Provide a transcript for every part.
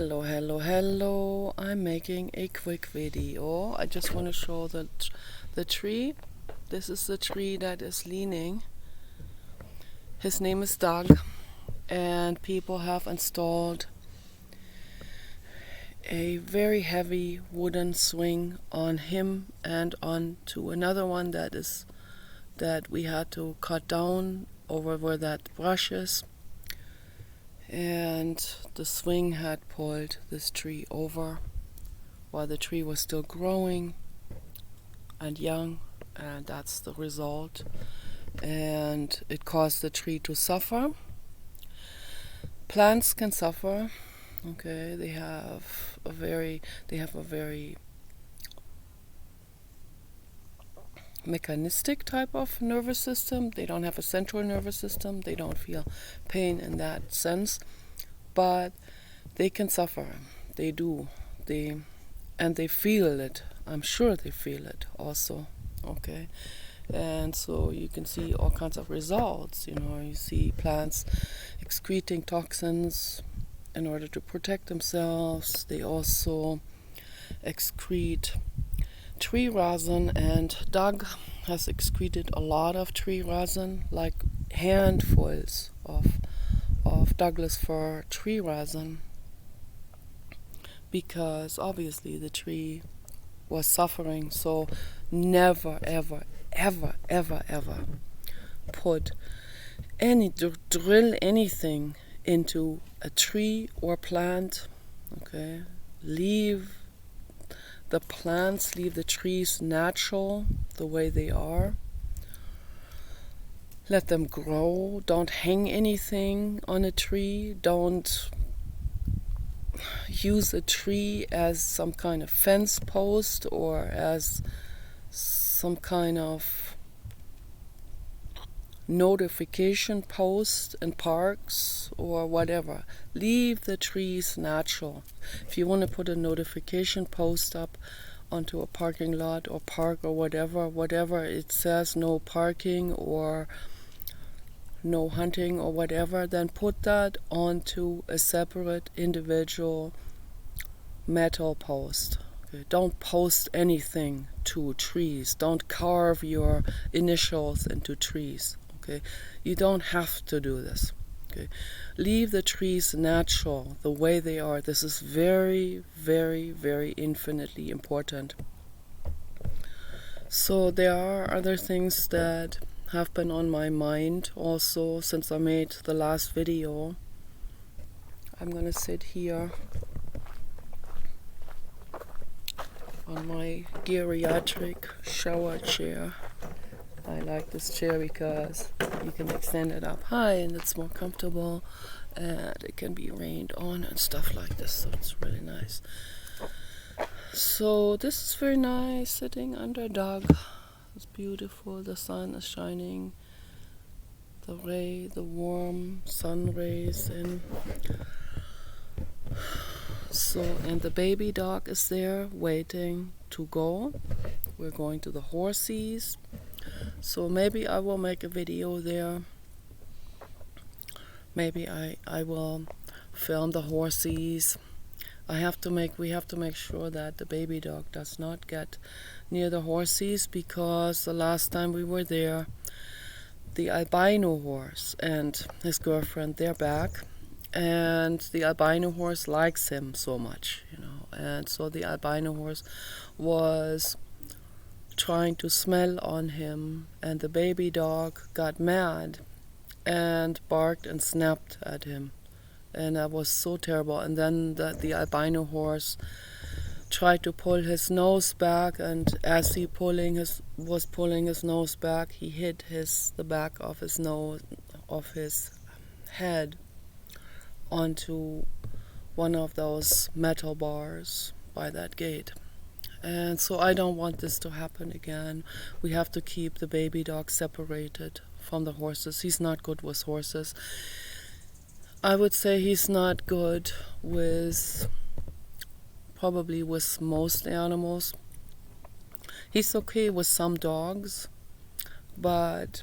Hello. I'm making a quick video. I just want to show the tree. This is the tree that is leaning. His name is Doug, and people have installed a very heavy wooden swing on him and onto another one that we had to cut down over where that brush is. And the swing had pulled this tree over while the tree was still growing and young, and that's the result. And it caused the tree to suffer. Plants can suffer. Okay, they have a very mechanistic type of nervous system. They don't have a central nervous system. They don't feel pain in that sense, but they can suffer. They do. And they feel it. I'm sure they feel it also. Okay, and so you can see all kinds of results. You see plants excreting toxins in order to protect themselves. They also excrete tree resin, and Doug has excreted a lot of tree resin, like handfuls of Douglas fir tree resin, because obviously the tree was suffering. So never ever put drill anything into a tree or plant. Okay, leave the plants, leave the trees natural the way they are. Let them grow. Don't hang anything on a tree. Don't use a tree as some kind of fence post or as some kind of notification post in parks or whatever. Leave the trees natural. If you want to put a notification post up onto a parking lot or park or whatever it says, no parking or no hunting or whatever, then put that onto a separate individual metal post. Okay? Don't post anything to trees. Don't carve your initials into trees. Okay? You don't have to do this. Okay? Leave the trees natural the way they are. This is very infinitely important. So there are other things that have been on my mind also since I made the last video. I'm gonna sit here on my geriatric shower chair. I like this chair because you can extend it up high and it's more comfortable, and it can be rained on and stuff like this, so it's really nice. So this is very nice, sitting under Doug. It's beautiful. The sun is shining, the warm sun rays in. So, and the baby dog is there waiting to go. We're going to the horses. So maybe I will make a video there. Maybe I will film the horses. We have to make sure that the baby dog does not get near the horses, because the last time we were there, the albino horse and his girlfriend, they're back, and the albino horse likes him so much, and so the albino horse was trying to smell on him, and the baby dog got mad and barked and snapped at him. And that was so terrible. And then the albino horse tried to pull his nose back, and as he was pulling his nose back, he hit the back of his head onto one of those metal bars by that gate. And so I don't want this to happen again. We have to keep the baby dog separated from the horses. He's not good with horses. I would say he's not good probably with most animals. He's okay with some dogs, but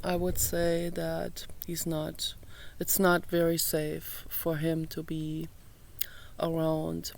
I would say that it's not very safe for him to be around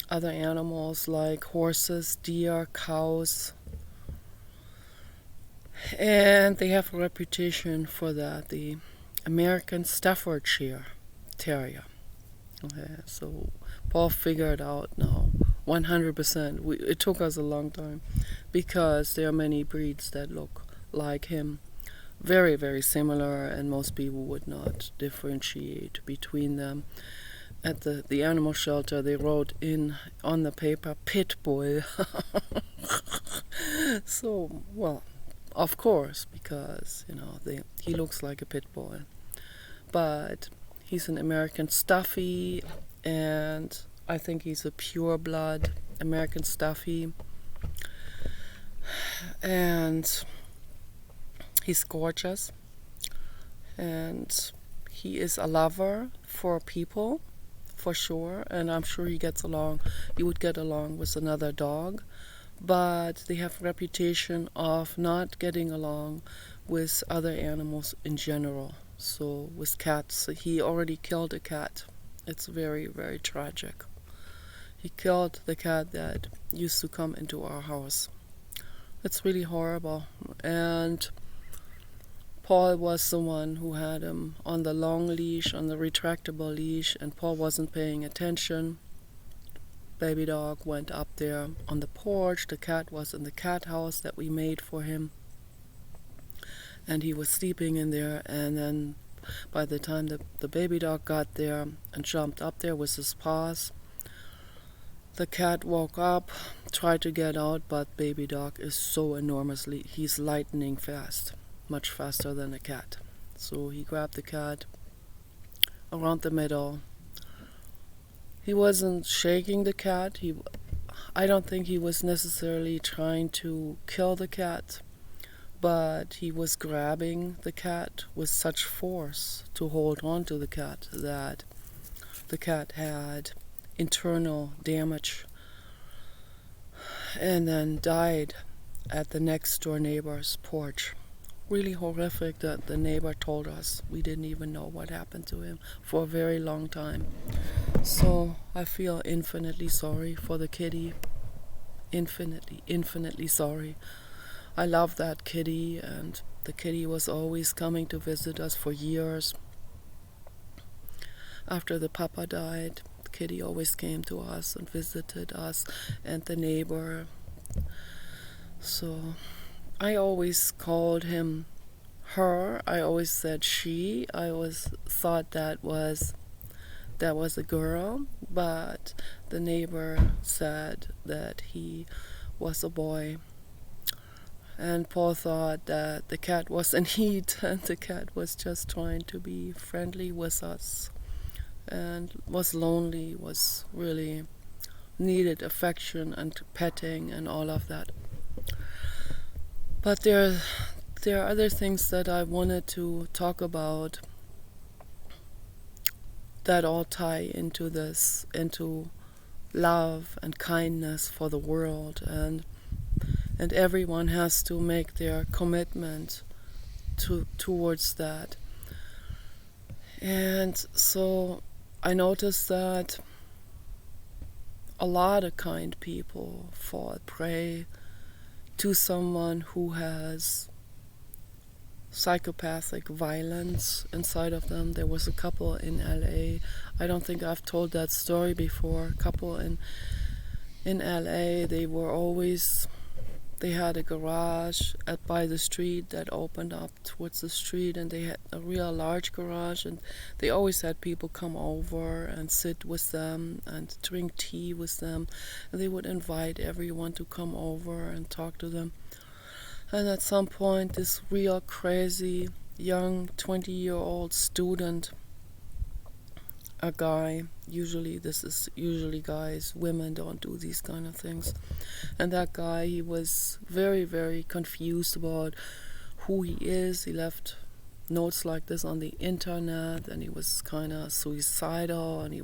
other animals like horses, deer, cows. And they have a reputation for that, the American Staffordshire Terrier. Okay, so Paul figured out now 100%. It took us a long time because there are many breeds that look like him. Very, very similar, and most people would not differentiate between them. At the animal shelter, they wrote in on the paper, pit bull. So, well, of course, because, he looks like a pit bull. But he's an American Staffy, and I think he's a pure blood American Staffy. And he's gorgeous. And he is a lover for people, for sure. And I'm sure he would get along with another dog. But they have a reputation of not getting along with other animals in general. So with cats, he already killed a cat. It's very, very tragic. He killed the cat that used to come into our house. It's really horrible. And Paul was the one who had him on the long leash, on the retractable leash, and Paul wasn't paying attention. Baby dog went up there on the porch. The cat was in the cat house that we made for him. And he was sleeping in there, and then by the time the baby dog got there and jumped up there with his paws, the cat woke up, tried to get out, but baby dog is so he's lightning fast, much faster than a cat. So he grabbed the cat around the middle. He wasn't shaking the cat. I don't think he was necessarily trying to kill the cat, but he was grabbing the cat with such force to hold on to the cat that the cat had internal damage and then died at the next door neighbor's porch. Really horrific that the neighbor told us. We didn't even know what happened to him for a very long time. So I feel infinitely sorry for the kitty. Infinitely sorry. I love that kitty, and the kitty was always coming to visit us for years. After the papa died, the kitty always came to us and visited us and the neighbor. So I always called him her. I always said she. I always thought that was a girl, but the neighbor said that he was a boy. And Paul thought that the cat was in heat, and the cat was just trying to be friendly with us, and was lonely, was really needed affection and petting and all of that. But there are other things that I wanted to talk about that all tie into this, into love and kindness for the world, and everyone has to make their commitment towards that. And so I noticed that a lot of kind people fall prey to someone who has psychopathic violence inside of them. There was a couple in LA. I don't think I've told that story before. A couple in LA, they had a garage by the street that opened up towards the street, and they had a real large garage, and they always had people come over and sit with them and drink tea with them, and they would invite everyone to come over and talk to them. And at some point, this real crazy young 20-year-old student, a guy, this is usually guys, women don't do these kind of things, and that guy, he was very, very confused about who he is. He left notes like this on the internet, and he was kind of suicidal, and he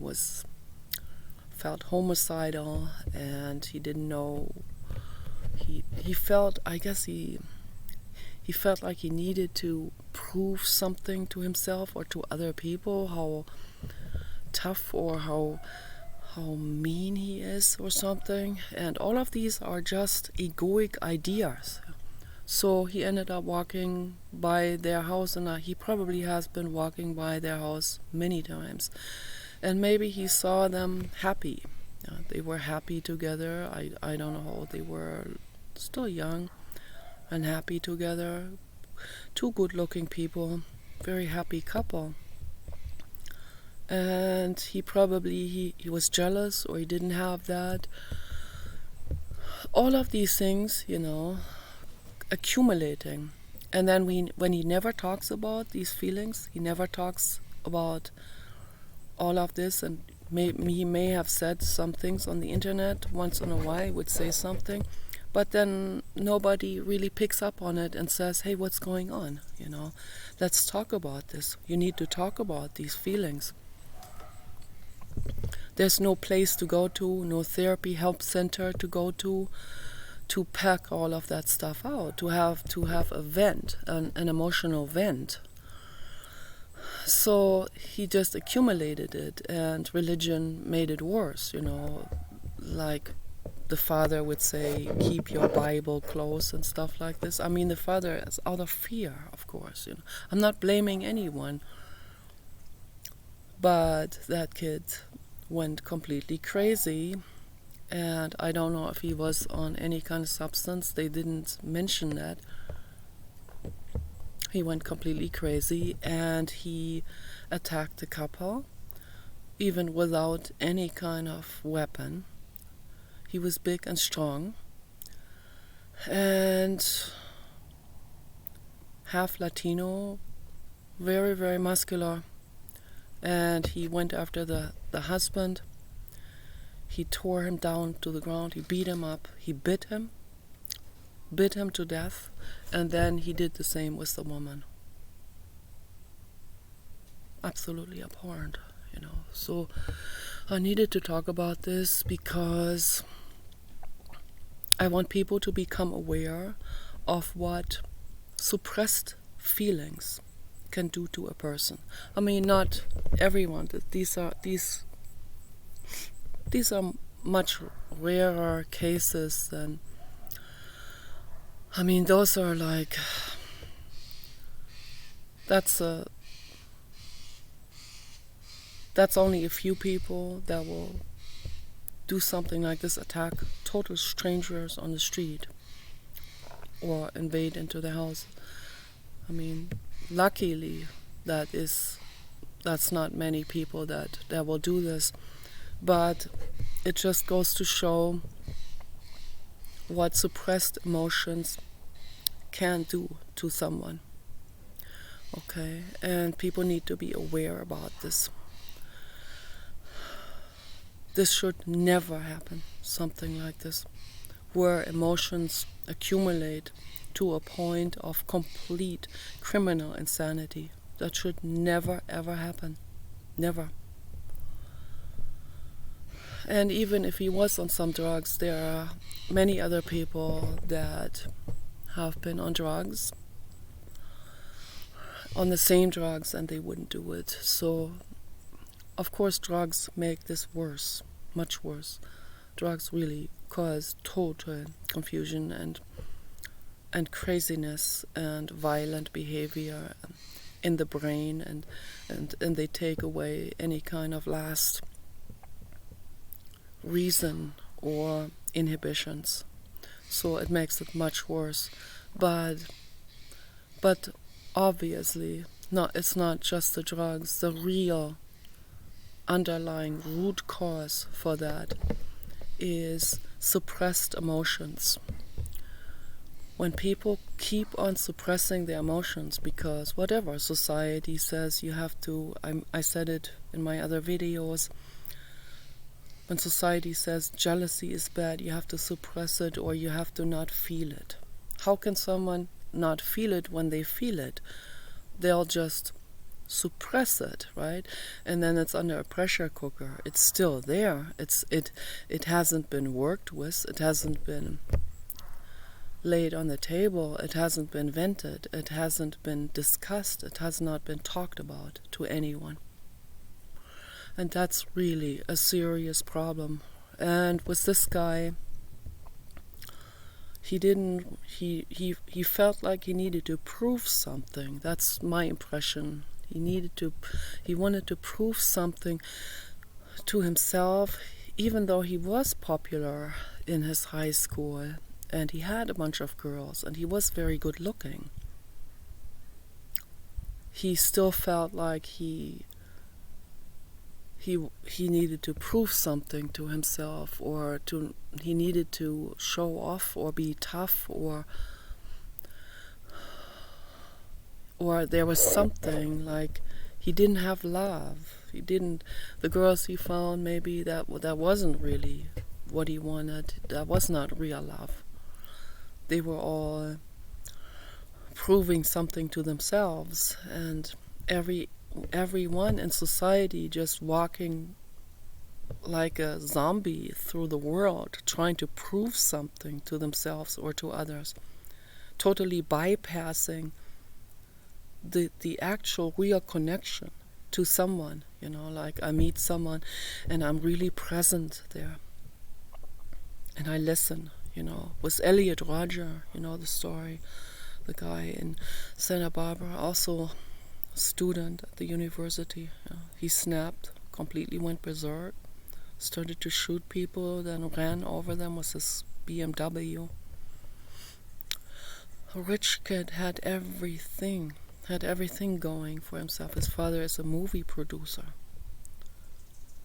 felt homicidal, and he didn't know. He felt, I guess he felt like he needed to prove something to himself or to other people, how tough or how mean he is or something. And all of these are just egoic ideas. So he ended up walking by their house, and he probably has been walking by their house many times. And maybe he saw them happy. They were happy together. I don't know how old they were, still young and happy together. Two good-looking people, very happy couple. And he probably he was jealous, or he didn't have that. All of these things, accumulating. And then when he never talks about these feelings, he never talks about all of this, and he may have said some things on the internet once in a while, he would say something, but then nobody really picks up on it and says, hey, what's going on? Let's talk about this. You need to talk about these feelings. There's no place to go to, no therapy help center to go to pack all of that stuff out, to have a vent, an emotional vent. So he just accumulated it, and religion made it worse, like the father would say, keep your Bible close and stuff like this. I mean, the father is out of fear, of course. I'm not blaming anyone, but that kid went completely crazy, and I don't know if he was on any kind of substance. They didn't mention that. He went completely crazy, and he attacked the couple, even without any kind of weapon. He was big and strong, and half Latino, very, very muscular. And he went after the husband. He tore him down to the ground. He beat him up. He bit him to death, and then he did the same with the woman. Absolutely abhorrent, So I needed to talk about this because I want people to become aware of what suppressed feelings can do to a person. I mean, not everyone. These are much rarer cases than. I mean, those are like. That's only a few people that will do something like this, attack total strangers on the street or invade into the house. I mean, luckily that's not many people that will do this, but it just goes to show what suppressed emotions can do to someone. Okay, and people need to be aware about this. This should never happen, something like this, where emotions accumulate to a point of complete criminal insanity. That should never, ever happen. Never. And even if he was on some drugs, there are many other people that have been on drugs, on the same drugs, and they wouldn't do it. So, of course, drugs make this worse, much worse. Drugs really cause total confusion and craziness and violent behavior in the brain, and they take away any kind of last reason or inhibitions. So it makes it much worse. But obviously, it's not just the drugs. The real underlying root cause for that is suppressed emotions. When people keep on suppressing their emotions because whatever society says you have to, I said it in my other videos, when society says jealousy is bad, you have to suppress it or you have to not feel it. How can someone not feel it when they feel it? They'll just suppress it, right? And then it's under a pressure cooker. It's still there. It hasn't been worked with. It hasn't been laid on the table. It hasn't been vented. It hasn't been discussed. It has not been talked about to anyone. And that's really a serious problem. And with this guy, he felt like he needed to prove something. That's my impression. He wanted to prove something to himself, even though he was popular in his high school and he had a bunch of girls and he was very good looking. He still felt like he needed to prove something to himself, or he needed to show off or be tough, or there was something like he didn't have love. The girls he found, maybe that wasn't really what he wanted. That was not real love. They were all proving something to themselves, and everyone in society just walking like a zombie through the world, trying to prove something to themselves or to others, totally bypassing the actual real connection to someone. Like I meet someone and I'm really present there and I listen. With Elliot Rodger, the story, the guy in Santa Barbara, also student at the university. He snapped, completely went berserk, started to shoot people, then ran over them with his BMW. A rich kid had everything going for himself. His father is a movie producer,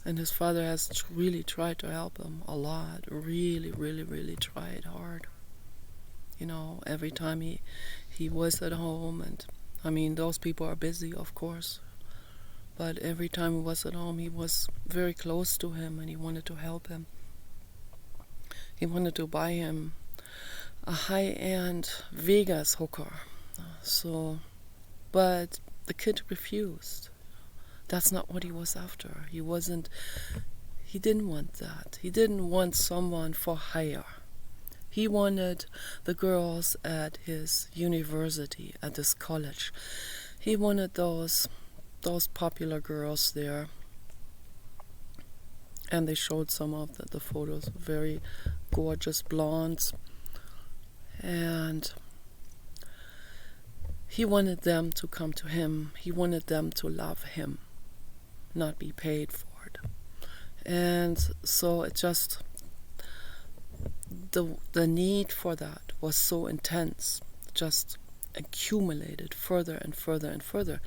and his father has really tried to help him a lot. Really, really, really tried hard. Every time he was at home, and I mean, those people are busy, of course, but every time he was at home, he was very close to him and he wanted to help him. He wanted to buy him a high-end Vegas hooker. But the kid refused. That's not what he was after. He didn't want that. He didn't want someone for hire. He wanted the girls at his university, at his college. He wanted those popular girls there. And they showed some of the photos, very gorgeous blondes. And he wanted them to come to him. He wanted them to love him, not be paid for it. And so it just, the need for that was so intense, just accumulated further and further and further.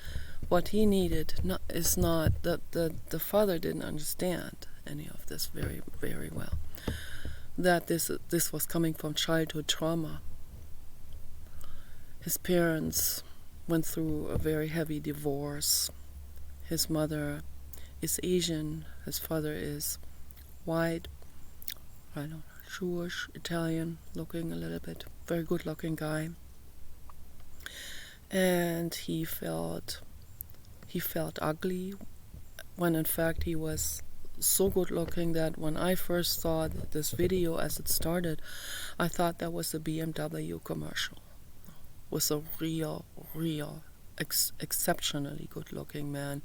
What he needed is not that the father didn't understand any of this very, very well. That this was coming from childhood trauma. His parents went through a very heavy divorce. His mother is Asian. His father is white. I don't know, Jewish, Italian, looking a little bit, very good-looking guy. And he felt ugly, when in fact he was so good-looking that when I first saw this video as it started, I thought that was a BMW commercial. Was a real, exceptionally good-looking man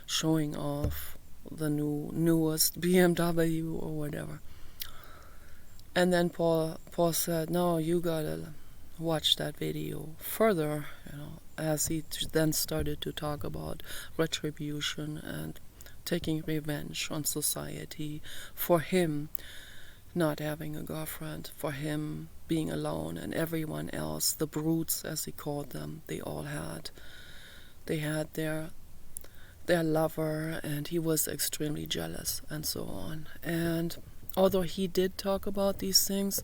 showing off the newest BMW or whatever. And then Paul said, "No, you gotta watch that video further," as he then started to talk about retribution and taking revenge on society for him not having a girlfriend, for him being alone, and everyone else, the brutes as he called them, they had their lover, and he was extremely jealous and so on. And although he did talk about these things,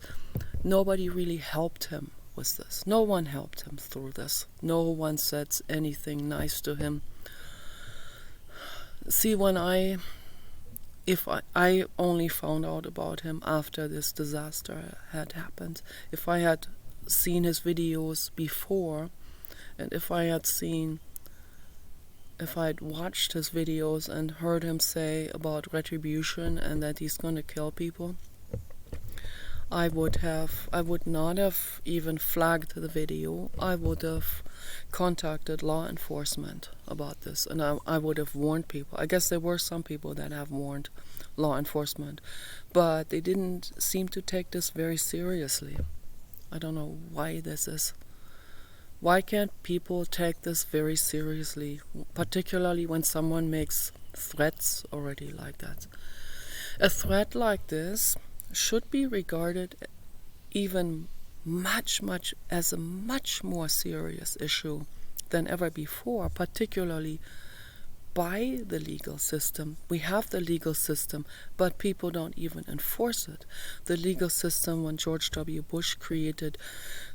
nobody really helped him with this. No one helped him through this. No one said anything nice to him. See, if I only found out about him after this disaster had happened, if I had seen his videos before, and if I had watched his videos and heard him say about retribution and that he's going to kill people, I would not have even flagged the video. I would have contacted law enforcement about this, and I would have warned people. I guess there were some people that have warned law enforcement, but they didn't seem to take this very seriously. I don't know why this is. Why can't people take this very seriously, particularly when someone makes threats already like that? A threat like this should be regarded even much as a much more serious issue than ever before, particularly by the legal system. We have the legal system, but people don't even enforce it. The legal system, when George W. Bush created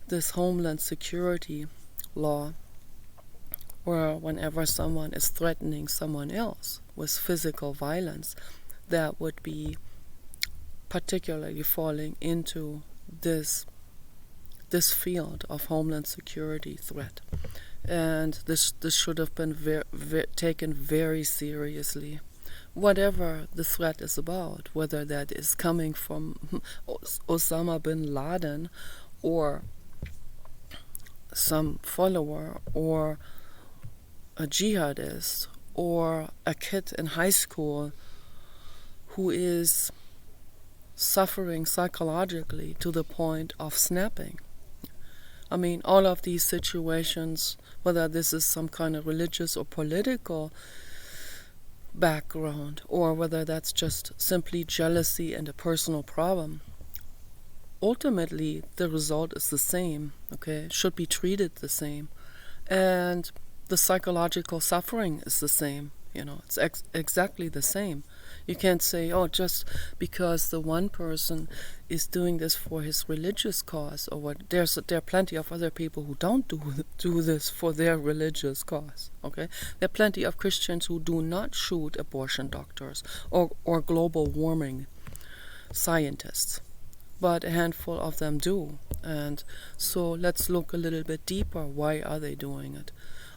this Homeland Security law, where whenever someone is threatening someone else with physical violence, that would be particularly falling into this field of Homeland Security threat. And this should have been taken very seriously. Whatever the threat is about, whether that is coming from Osama bin Laden or some follower or a jihadist or a kid in high school who is suffering psychologically to the point of snapping. I mean, all of these situations, whether this is some kind of religious or political background, or whether that's just simply jealousy and a personal problem, ultimately the result is the same, okay? Should be treated the same. And the psychological suffering is the same, it's exactly the same. You can't say, oh, just because the one person is doing this for his religious cause, or what. There are plenty of other people who don't do this for their religious cause. Okay, there are plenty of Christians who do not shoot abortion doctors or global warming scientists, but a handful of them do. And so let's look a little bit deeper. Why are they doing it?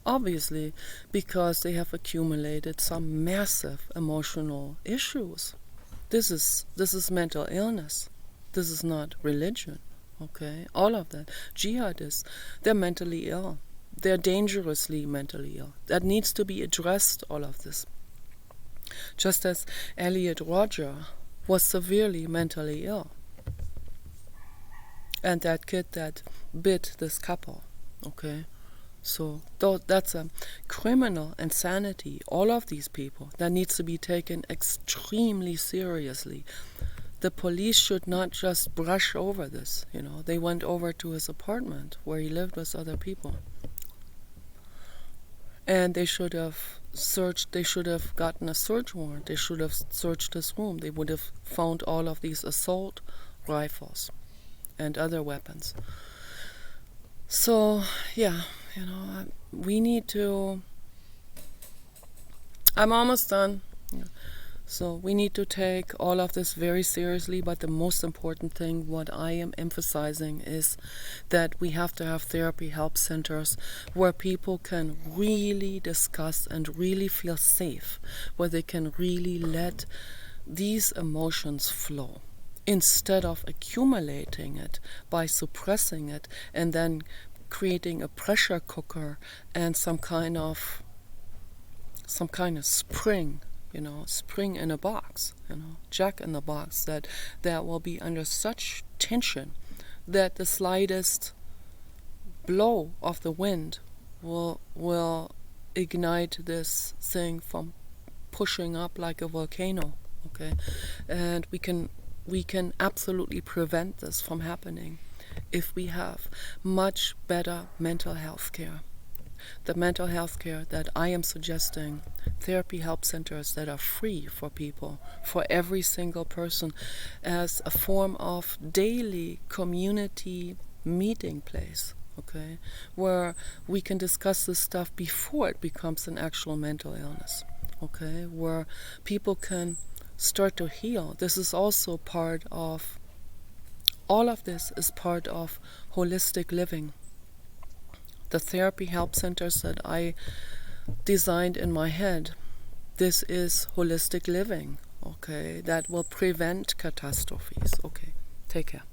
Obviously, because they have accumulated some massive emotional issues. This is mental illness. This is not religion. Okay, all of that. Jihadists, they're mentally ill. They're dangerously mentally ill. That needs to be addressed. All of this. Just as Elliot Rodger was severely mentally ill, and that kid that bit this couple. Okay. So that's a criminal insanity. All of these people, that needs to be taken extremely seriously. The police should not just brush over this. They went over to his apartment where he lived with other people, and they should have searched. They should have gotten a search warrant. They should have searched his room. They would have found all of these assault rifles and other weapons. So yeah. We need to. I'm almost done. Yeah. So we need to take all of this very seriously, but the most important thing, what I am emphasizing, is that we have to have therapy help centers where people can really discuss and really feel safe, where they can really let these emotions flow, instead of accumulating it by suppressing it and then creating a pressure cooker and some kind of spring, spring in a box, jack in the box that will be under such tension that the slightest blow of the wind will ignite this thing from pushing up like a volcano. Okay, and we can absolutely prevent this from happening if we have much better mental health care. The mental health care that I am suggesting, therapy help centers that are free for people, for every single person, as a form of daily community meeting place, okay, where we can discuss this stuff before it becomes an actual mental illness, okay, where people can start to heal. This is also part of All of this is part of holistic living. The therapy help centers that I designed in my head, this is holistic living, okay, that will prevent catastrophes. Okay, take care.